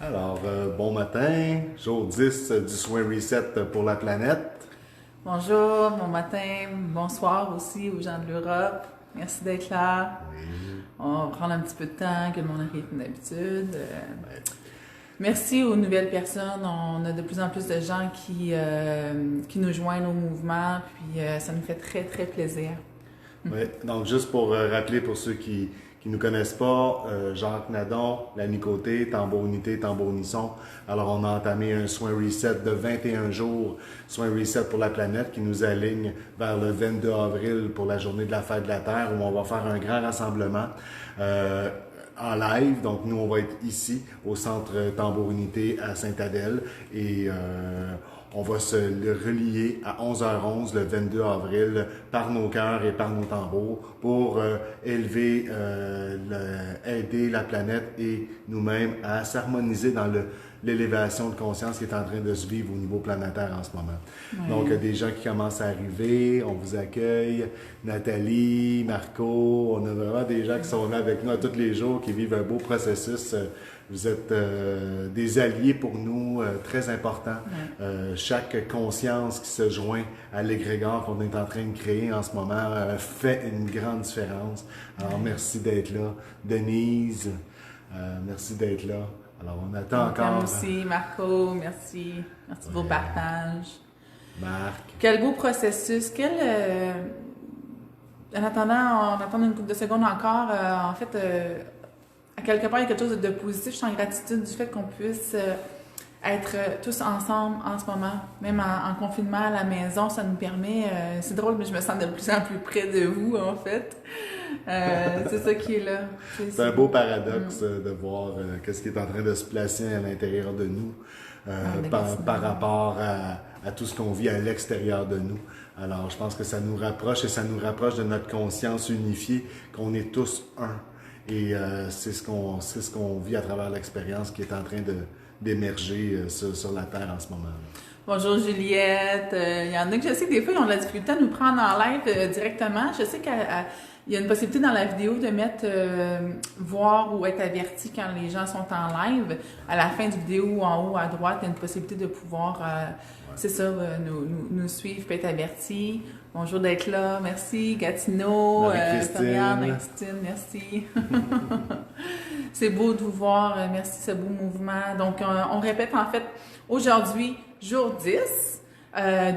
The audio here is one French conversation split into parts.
Alors, bon matin, jour 10 du soin Reset pour la planète. Bonjour, bon matin, bonsoir aussi aux gens de l'Europe. Merci d'être là. Oui. On va prendre un petit peu de temps que le monde arrive comme d'habitude. Merci aux nouvelles personnes. On a de plus en plus de gens qui nous joignent au mouvement, puis ça nous fait très, très plaisir. Oui. Donc, juste pour rappeler pour ceux qui ne nous connaissent pas, Jacques Nadon, L'Ami Côté, Tambour Unité, Tambour Unisson. Alors, on a entamé un soin Reset de 21 jours, soin Reset pour la planète, qui nous aligne vers le 22 avril pour la journée de la fête de la Terre, où on va faire un grand rassemblement. En live. Donc, nous, on va être ici, au centre Tambour Unité à Sainte-Adèle. Et on va se le relier à 11h11 le 22 avril par nos cœurs et par nos tambours pour élever, aider la planète et nous-mêmes à s'harmoniser dans l'élévation de conscience qui est en train de se vivre au niveau planétaire en ce moment. Oui. Donc, il y a des gens qui commencent à arriver, on vous accueille, Nathalie, Marco, on a vraiment des gens qui sont là avec nous à tous les jours, qui vivent un beau processus. Vous êtes des alliés pour nous, très importants. Chaque conscience qui se joint à l'égrégore qu'on est en train de créer en ce moment fait une grande différence. Alors, merci d'être là. Denise, merci d'être là. Alors, on attend encore. Merci aussi, Marco, merci. Merci de vos partages. Marc. Quel beau processus. En attendant, on attend une couple de secondes encore. En fait, à quelque part, il y a quelque chose de positif. Je suis en gratitude du fait qu'on puisse être tous ensemble en ce moment. Même en confinement à la maison, ça nous permet... c'est drôle, mais je me sens de plus en plus près de vous, en fait. C'est ça qui est là. C'est un beau paradoxe de voir qu'est-ce qui est en train de se placer à l'intérieur de nous par rapport à tout ce qu'on vit à l'extérieur de nous. Alors, je pense que ça nous rapproche et ça nous rapproche de notre conscience unifiée, qu'on est tous un. Et c'est ce qu'on vit à travers l'expérience qui est en train d'émerger sur la Terre en ce moment. Bonjour Juliette. Il y en a que je sais que des fois, ils ont de la difficulté à nous prendre en live directement. Je sais qu'il y a une possibilité dans la vidéo de mettre voir ou être averti quand les gens sont en live. À la fin du vidéo, en haut à droite, il y a une possibilité de pouvoir, c'est ça, nous suivre et être averti. Bonjour d'être là. Merci Gatineau, Marie-Christine, merci. C'est beau de vous voir. Merci ce beau mouvement. Donc, on répète en fait aujourd'hui, jour 10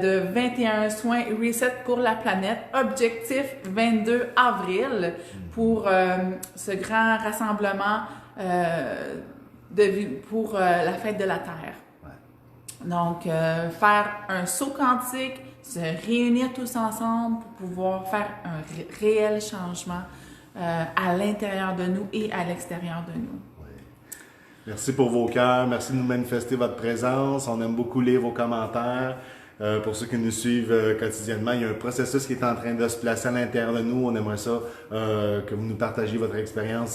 de 21 soins Reset pour la planète. Objectif 22 avril pour ce grand rassemblement pour la fête de la Terre. Donc, faire un saut quantique, se réunir tous ensemble pour pouvoir faire un réel changement à l'intérieur de nous et à l'extérieur de nous. Merci pour vos cœurs, merci de nous manifester votre présence. On aime beaucoup lire vos commentaires. Pour ceux qui nous suivent quotidiennement, il y a un processus qui est en train de se placer à l'intérieur de nous. On aimerait ça que vous nous partagiez votre expérience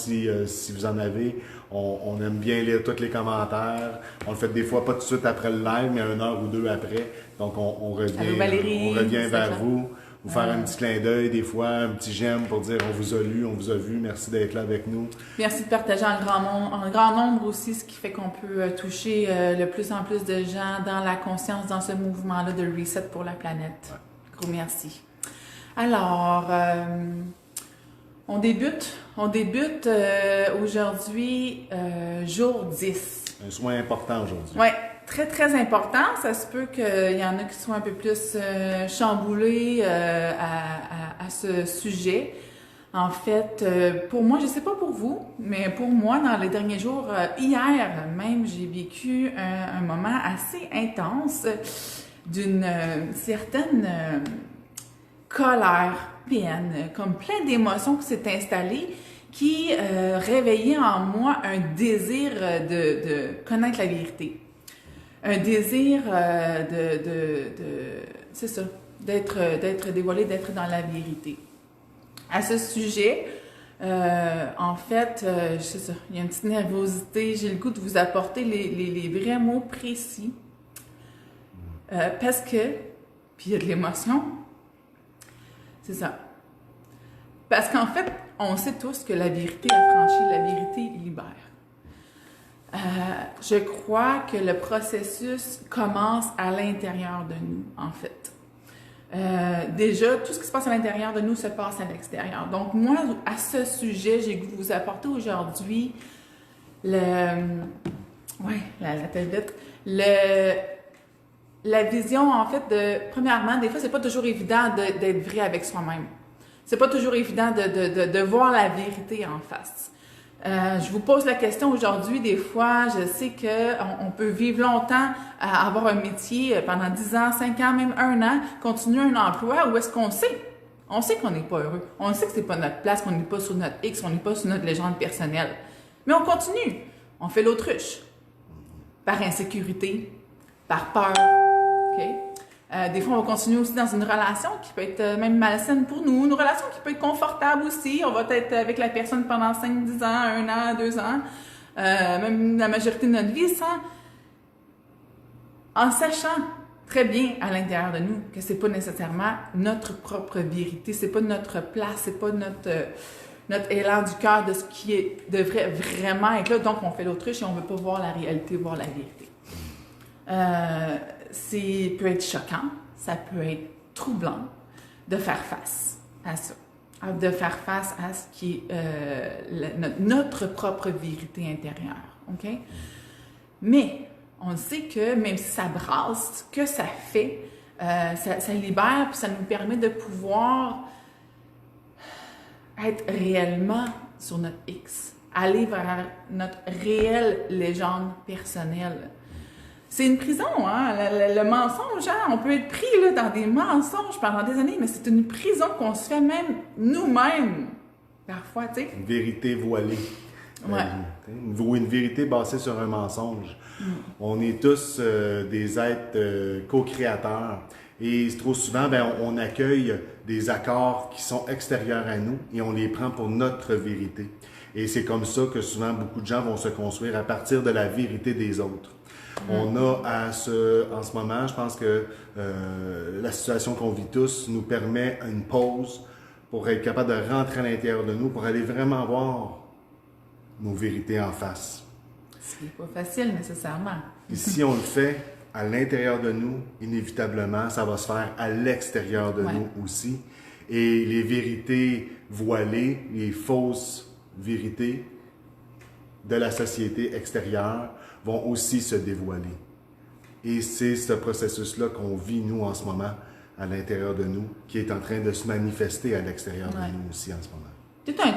si vous en avez. On aime bien lire tous les commentaires. On le fait des fois pas tout de suite après le live, mais 1 heure ou 2 après. Donc on revient, Allô, Valérie, on revient vers vous. Vous faire un petit clin d'œil, des fois, un petit j'aime pour dire on vous a lu, on vous a vu, merci d'être là avec nous. Merci de partager en grand nombre aussi, ce qui fait qu'on peut toucher le plus en plus de gens dans la conscience, dans ce mouvement-là de reset pour la planète. Gros merci. Alors, on débute aujourd'hui, jour 10. Un soin important aujourd'hui. Oui. Très, très important. Ça se peut qu'il y en a qui soient un peu plus chamboulés à ce sujet. En fait, pour moi, je ne sais pas pour vous, mais pour moi, dans les derniers jours, hier même, j'ai vécu un moment assez intense d'une certaine colère, peine, comme plein d'émotions qui s'est installée, qui réveillait en moi un désir de connaître la vérité. Un désir c'est ça, d'être dévoilé, d'être dans la vérité. À ce sujet, en fait, c'est ça, il y a une petite nervosité, j'ai le goût de vous apporter les vrais mots précis. Parce que, puis il y a de l'émotion, c'est ça. Parce qu'en fait, on sait tous que la vérité affranchit, la vérité libère. Je crois que le processus commence à l'intérieur de nous, en fait. Déjà, tout ce qui se passe à l'intérieur de nous se passe à l'extérieur. Donc, moi, à ce sujet, j'ai voulu vous apporter aujourd'hui la tablette, la vision, en fait, premièrement, des fois, c'est pas toujours évident d'être vrai avec soi-même. C'est pas toujours évident de voir la vérité en face. Je vous pose la question aujourd'hui, des fois, je sais qu'on peut vivre longtemps à avoir un métier pendant 10 ans, 5 ans, même 1 an, continuer un emploi où est-ce qu'on sait? On sait qu'on n'est pas heureux. On sait que c'est pas notre place, qu'on n'est pas sur notre X, qu'on n'est pas sur notre légende personnelle. Mais on continue. On fait l'autruche. Par insécurité, par peur. OK? Des fois, on va continuer aussi dans une relation qui peut être même malsaine pour nous, une relation qui peut être confortable aussi. On va être avec la personne pendant 5, 10 ans, 1 an, 2 ans, même la majorité de notre vie, en sachant très bien à l'intérieur de nous que c'est pas nécessairement notre propre vérité, c'est pas notre place, c'est pas notre élan du cœur de ce qui devrait vraiment être là. Donc, on fait l'autruche et on veut pas voir la réalité, voir la vérité. Peut être choquant, ça peut être troublant de faire face à ça, de faire face à ce qui est notre propre vérité intérieure, OK? Mais on sait que même si ça brasse, ce que ça fait, ça libère, puis ça nous permet de pouvoir être réellement sur notre X, aller vers notre réelle légende personnelle. C'est une prison, hein? Le mensonge, hein? On peut être pris là, dans des mensonges pendant des années, mais c'est une prison qu'on se fait même nous-mêmes, parfois, tu sais. Une vérité voilée. Ouais. Ou une vérité basée sur un mensonge. On est tous des êtres co-créateurs. Et trop souvent, on accueille des accords qui sont extérieurs à nous et on les prend pour notre vérité. Et c'est comme ça que souvent, beaucoup de gens vont se construire à partir de la vérité des autres. On a en ce moment, je pense que la situation qu'on vit tous nous permet une pause pour être capable de rentrer à l'intérieur de nous, pour aller vraiment voir nos vérités en face. C'est pas facile nécessairement. Et si on le fait à l'intérieur de nous, inévitablement, ça va se faire à l'extérieur de nous aussi. Et les vérités voilées, les fausses vérités de la société extérieure vont aussi se dévoiler. Et c'est ce processus-là qu'on vit, nous, en ce moment, à l'intérieur de nous, qui est en train de se manifester à l'extérieur de nous aussi en ce moment. Tout un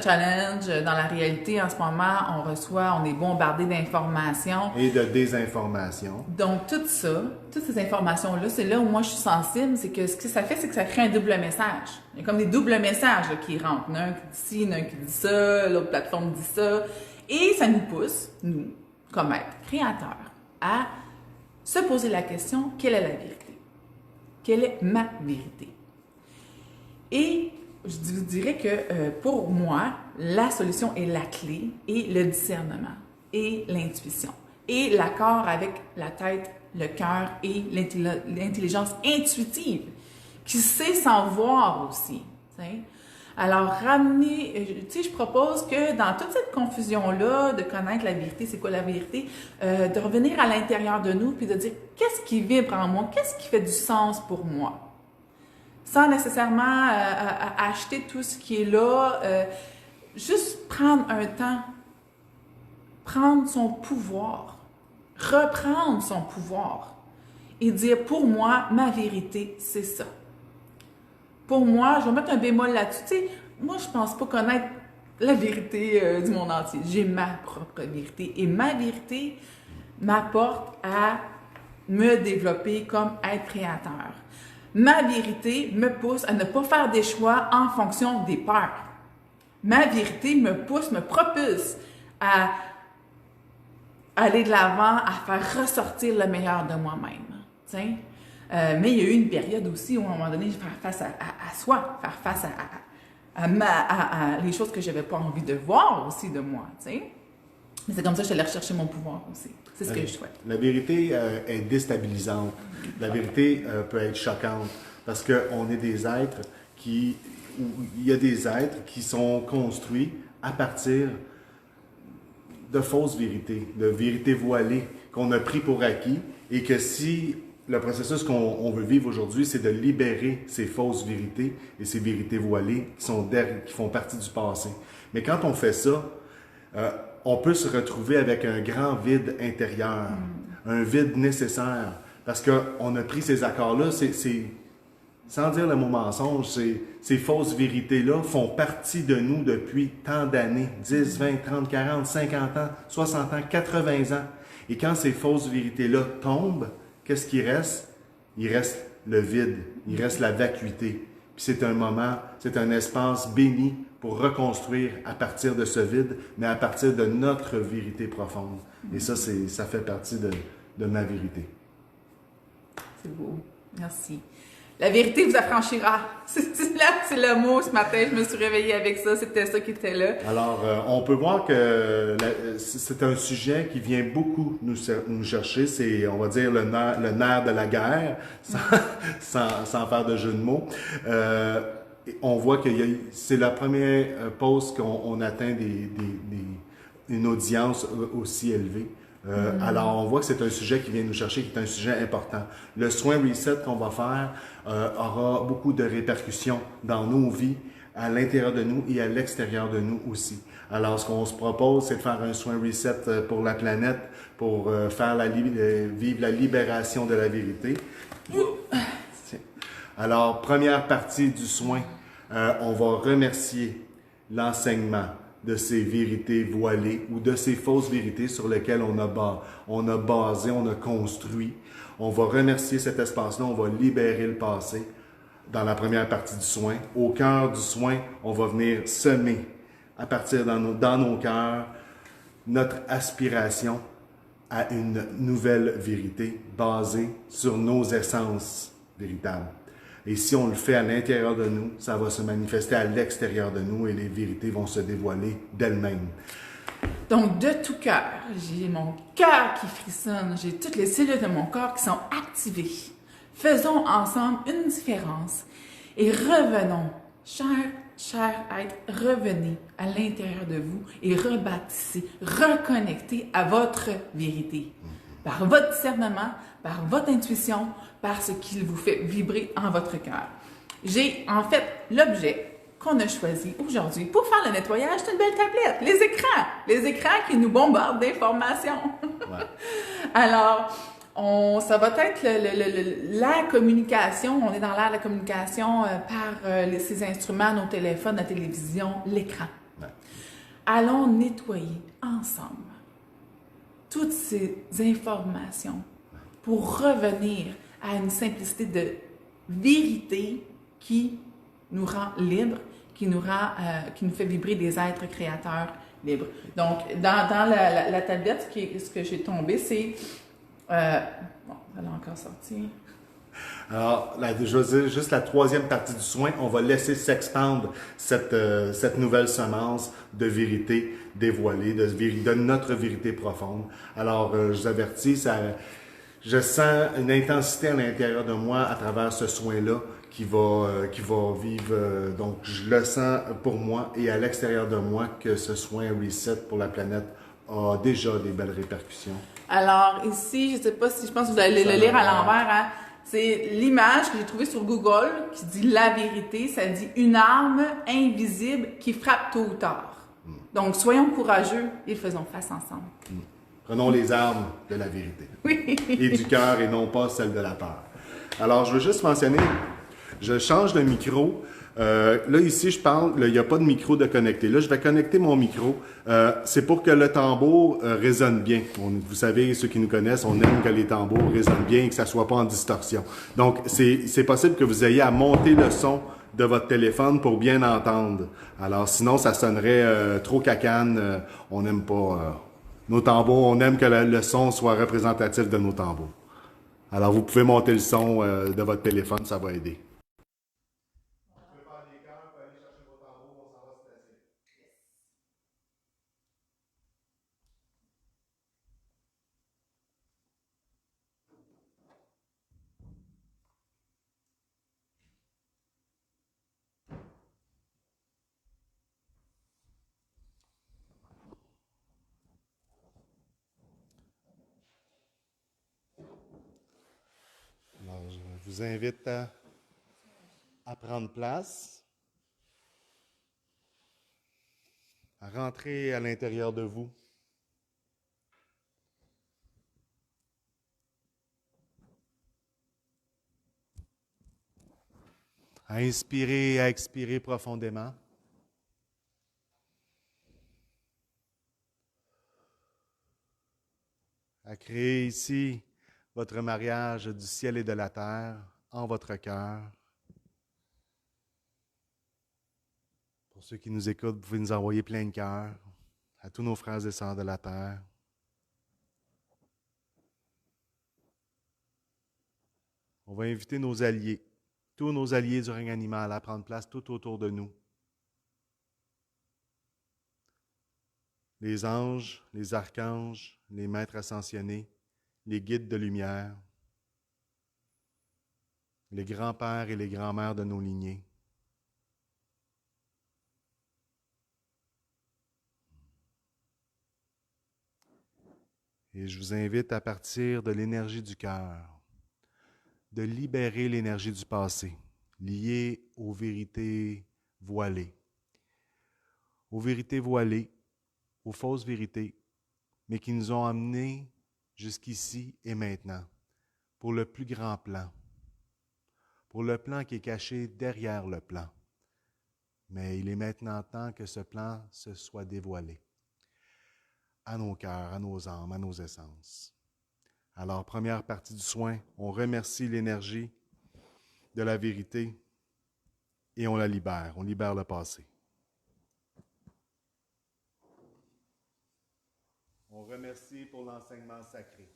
challenge dans la réalité en ce moment. On est bombardé d'informations. Et de désinformation. Donc, tout ça, toutes ces informations-là, c'est là où moi je suis sensible, c'est que ce que ça fait, c'est que ça crée un double message. Il y a comme des doubles messages là, qui rentrent. L'un qui dit ci, l'un qui dit ça, l'autre plateforme dit ça. Et ça nous pousse, nous, comme être créateurs, à se poser la question, quelle est la vérité? Quelle est ma vérité? Et je vous dirais que pour moi, la solution est la clé et le discernement et l'intuition et l'accord avec la tête, le cœur et l'intelligence intuitive qui sait s'en voir aussi. T'sais. Alors, je propose que dans toute cette confusion-là, de connaître la vérité, c'est quoi la vérité, de revenir à l'intérieur de nous puis de dire qu'est-ce qui vibre en moi, qu'est-ce qui fait du sens pour moi. Sans nécessairement acheter tout ce qui est là, juste prendre un temps, prendre son pouvoir, reprendre son pouvoir et dire pour moi, ma vérité, c'est ça. Pour moi, je vais mettre un bémol là-dessus. Tu sais, moi, je pense pas connaître la vérité du monde entier. J'ai ma propre vérité et ma vérité m'apporte à me développer comme être créateur. Ma vérité me pousse à ne pas faire des choix en fonction des peurs. Ma vérité me propulse à aller de l'avant, à faire ressortir le meilleur de moi-même. Mais il y a eu une période aussi où, à un moment donné, faire face à soi, faire face à les choses que je n'avais pas envie de voir aussi de moi. Mais c'est comme ça que je suis allée rechercher mon pouvoir aussi. C'est ce que je souhaite. La vérité est déstabilisante. La vérité peut être choquante parce qu'on est des êtres il y a des êtres qui sont construits à partir de fausses vérités, de vérités voilées qu'on a pris pour acquis et que si le processus qu'on veut vivre aujourd'hui, c'est de libérer ces fausses vérités et ces vérités voilées qui font partie du passé. Mais quand on fait ça, on peut se retrouver avec un grand vide intérieur, un vide nécessaire, parce qu'on a pris ces accords-là, sans dire le mot mensonge, ces fausses vérités-là font partie de nous depuis tant d'années, 10, 20, 30, 40, 50 ans, 60 ans, 80 ans. Et quand ces fausses vérités-là tombent, qu'est-ce qui reste? Il reste le vide, il reste la vacuité. Puis c'est un moment, c'est un espace béni pour reconstruire à partir de ce vide, mais à partir de notre vérité profonde. Et ça fait partie de ma vérité. C'est beau. Merci. La vérité vous affranchira. C'est le mot ce matin. Je me suis réveillée avec ça. C'était ça qui était là. Alors, on peut voir que c'est un sujet qui vient beaucoup nous chercher. C'est, on va dire, le nerf de la guerre, sans faire de jeu de mots. On voit que c'est la première pause qu'on atteint une audience aussi élevée. Alors, on voit que c'est un sujet qui vient nous chercher, qui est un sujet important. Le soin Reset qu'on va faire aura beaucoup de répercussions dans nos vies, à l'intérieur de nous et à l'extérieur de nous aussi. Alors, ce qu'on se propose, c'est de faire un soin Reset pour la planète, pour faire vivre la libération de la vérité. Alors, première partie du soin, on va remercier l'enseignement de ces vérités voilées ou de ces fausses vérités sur lesquelles on a basé, on a construit. On va remercier cet espace-là, on va libérer le passé dans la première partie du soin. Au cœur du soin, on va venir semer à partir dans nos cœurs notre aspiration à une nouvelle vérité basée sur nos essences véritables. Et si on le fait à l'intérieur de nous, ça va se manifester à l'extérieur de nous et les vérités vont se dévoiler d'elles-mêmes. Donc, de tout cœur, j'ai mon cœur qui frissonne, j'ai toutes les cellules de mon corps qui sont activées. Faisons ensemble une différence et revenons, cher être, revenez à l'intérieur de vous et rebâtissez, reconnectez à votre vérité. Par votre discernement, par votre intuition, par ce qui vous fait vibrer en votre cœur. J'ai en fait l'objet qu'on a choisi aujourd'hui pour faire le nettoyage, c'est une belle tablette, les écrans qui nous bombardent d'informations. Ouais. Alors, ça va être la communication, on est dans l'ère de la communication par ces instruments, nos téléphones, la télévision, l'écran. Ouais. Allons nettoyer ensemble toutes ces informations pour revenir à une simplicité de vérité qui nous rend libres, qui nous fait vibrer des êtres créateurs libres. Donc, dans la tablette, ce que j'ai tombé, c'est... bon, elle a encore sorti. Alors, je veux dire, juste la troisième partie du soin, on va laisser s'expandre cette nouvelle semence de vérité dévoilée, de notre vérité profonde. Alors, je vous avertis, je sens une intensité à l'intérieur de moi à travers ce soin-là qui va vivre. Donc, je le sens pour moi et à l'extérieur de moi que ce soin Reset pour la planète a déjà des belles répercussions. Alors, ici, je ne sais pas si je pense que vous allez le lire à l'envers, hein? C'est l'image que j'ai trouvée sur Google qui dit la vérité. Ça dit une arme invisible qui frappe tôt ou tard. Donc, soyons courageux et faisons face ensemble. Prenons les armes de la vérité. Oui. Et du cœur et non pas celle de la peur. Alors, je veux juste mentionner, je change de micro. Là, ici, je parle, il n'y a pas de micro de connecté. Là, je vais connecter mon micro. C'est pour que le tambour résonne bien. Vous savez, ceux qui nous connaissent, on aime que les tambours résonnent bien et que ça ne soit pas en distorsion. Donc, c'est possible que vous ayez à monter le son de votre téléphone pour bien entendre. Alors, sinon, ça sonnerait trop cacane. On n'aime pas nos tambours. On aime que le son soit représentatif de nos tambours. Alors, vous pouvez monter le son de votre téléphone, ça va aider. vous invite à prendre place, à rentrer à l'intérieur de vous. À inspirer et à expirer profondément. À créer ici votre mariage du ciel et de la terre en votre cœur. Pour ceux qui nous écoutent, vous pouvez nous envoyer plein de cœurs à tous nos frères et sœurs de la terre. On va inviter nos alliés, tous nos alliés du règne animal à prendre place tout autour de nous. Les anges, les archanges, les maîtres ascensionnés, les guides de lumière, les grands-pères et les grands-mères de nos lignées. Et je vous invite à partir de l'énergie du cœur, de libérer l'énergie du passé, liée aux vérités voilées. Aux vérités voilées, aux fausses vérités, mais qui nous ont amenés jusqu'ici et maintenant, pour le plus grand plan, pour le plan qui est caché derrière le plan. Mais il est maintenant temps que ce plan se soit dévoilé à nos cœurs, à nos âmes, à nos essences. Alors, première partie du soin, on remercie l'énergie de la vérité et on la libère, on libère le passé. On remercie pour l'enseignement sacré.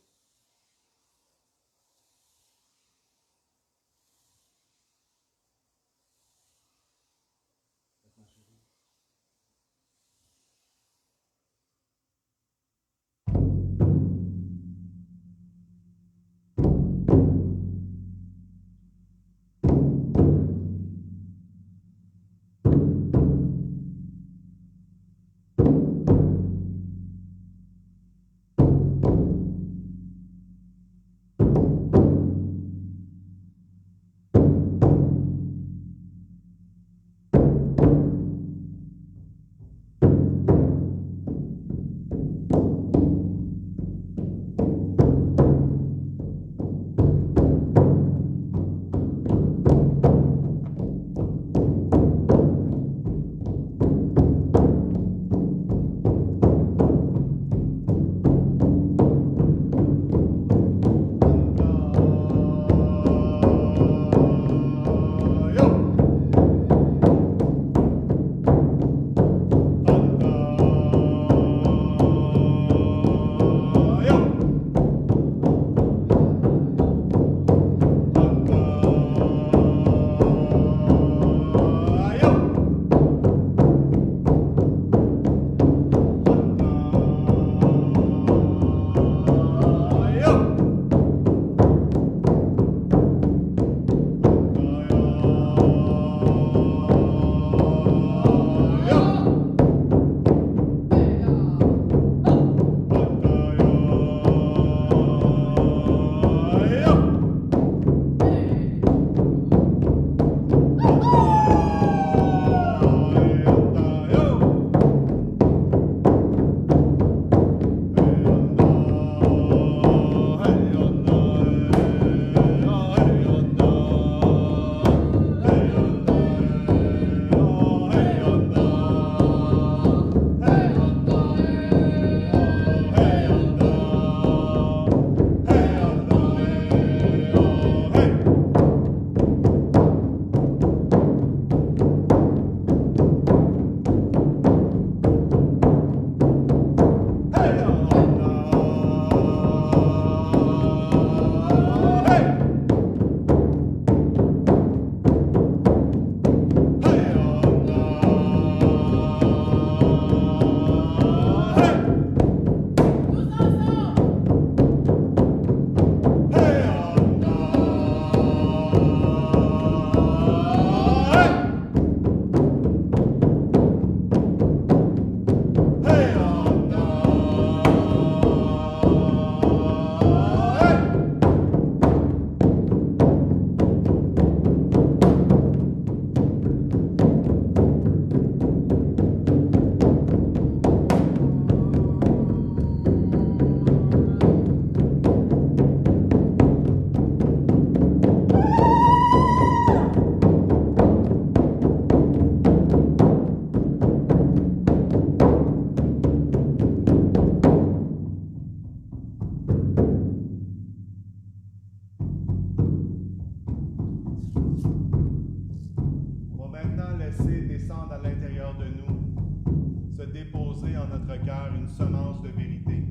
semence de vérité,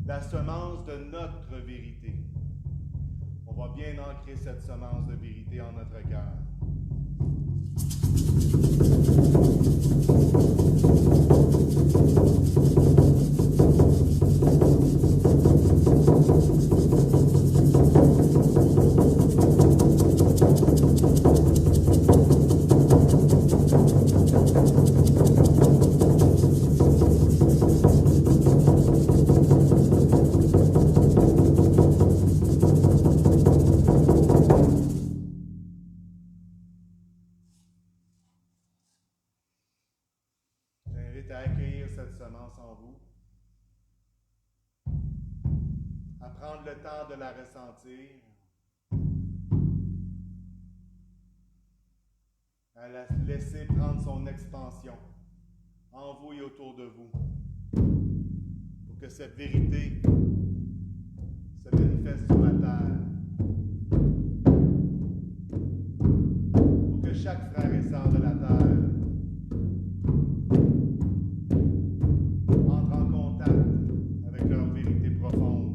la semence de notre vérité. On va bien ancrer cette semence de vérité en notre cœur. À accueillir cette semence en vous, à prendre le temps de la ressentir, à la laisser prendre son expansion en vous et autour de vous, pour que cette vérité se manifeste sur la terre, pour que chaque frère et sœur de la terre avec leur vérité profonde.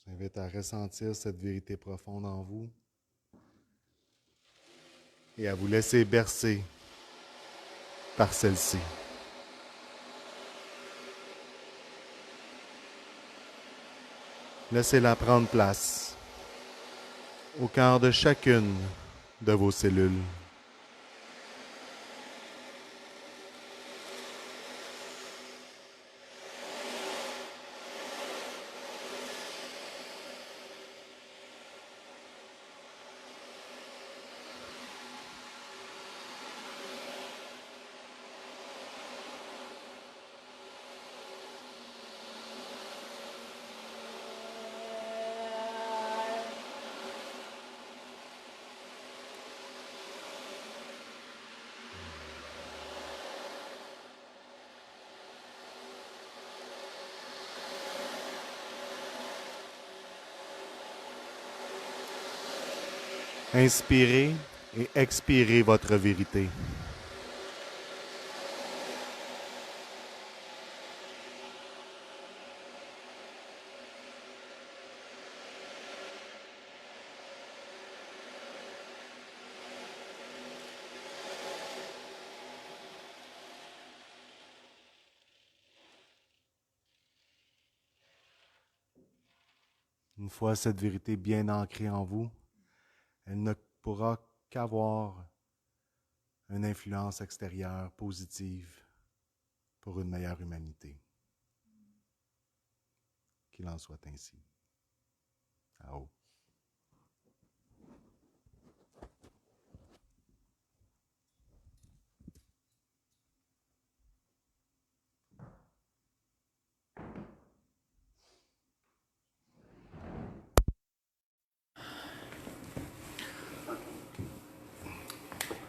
Je vous invite à ressentir cette vérité profonde en vous et à vous laisser bercer par celle-ci. Laissez-la prendre place au cœur de chacune de vos cellules. Inspirez et expirez votre vérité. Une fois cette vérité bien ancrée en vous, elle ne pourra qu'avoir une influence extérieure positive pour une meilleure humanité. Qu'il en soit ainsi. À haut.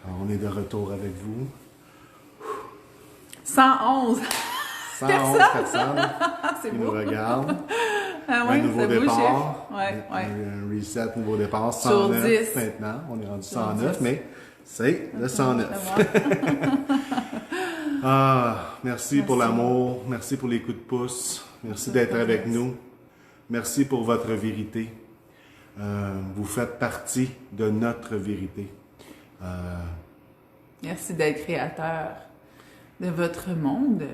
Alors, on est de retour avec vous. 111. 111 personnes C'est qui beau. nous regardent. Ah Un ouais, nouveau c'est beau, départ. chef. Ouais, ouais. Un reset, nouveau départ. Sur 109 10. maintenant. On est rendu Sur 109, 10. mais c'est le 109. Merci pour l'amour. Merci pour les coups de pouce. Merci d'être avec nous. Merci pour votre vérité. Vous faites partie de notre vérité. Merci d'être créateur de votre monde,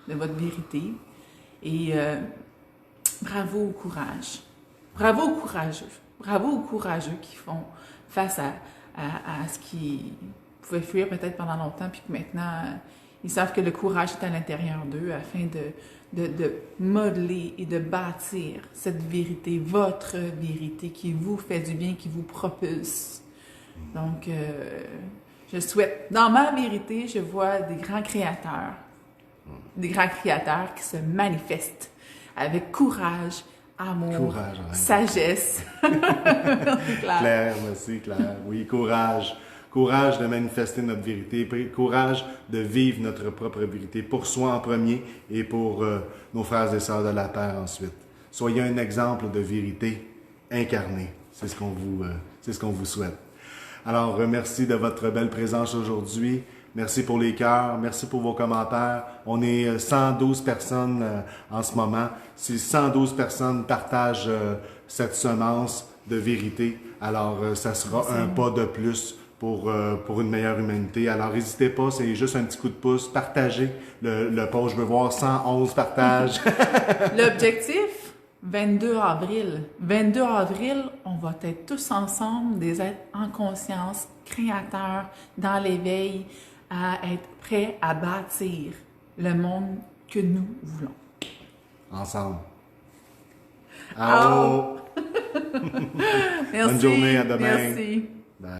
de votre vérité. Et bravo au courage. Bravo aux courageux. Bravo aux courageux qui font face à ce qui pouvait fuir peut-être pendant longtemps, puis que maintenant, ils savent que le courage est à l'intérieur d'eux afin de modeler et de bâtir cette vérité, votre vérité qui vous fait du bien, qui vous propulse. Donc, je souhaite, dans ma vérité, je vois des grands créateurs qui se manifestent avec courage, amour, sagesse. Claire, merci Claire. Oui, courage. Courage de manifester notre vérité, courage de vivre notre propre vérité pour soi en premier et pour nos frères et sœurs de la terre ensuite. Soyez un exemple de vérité incarnée. C'est ce qu'on vous souhaite. Alors, merci de votre belle présence aujourd'hui. Merci pour les cœurs. Merci pour vos commentaires. On est 112 personnes en ce moment. Si 112 personnes partagent cette semence de vérité, alors ça sera un pas de plus pour une meilleure humanité. Alors, n'hésitez pas, c'est juste un petit coup de pouce. Partagez le post. Je veux voir 111 partages. L'objectif, 22 avril. 22 avril, on va être tous ensemble des êtres en conscience, créateurs, dans l'éveil, à être prêts à bâtir le monde que nous voulons. Ensemble. Ao. Bonne journée, à demain. Merci.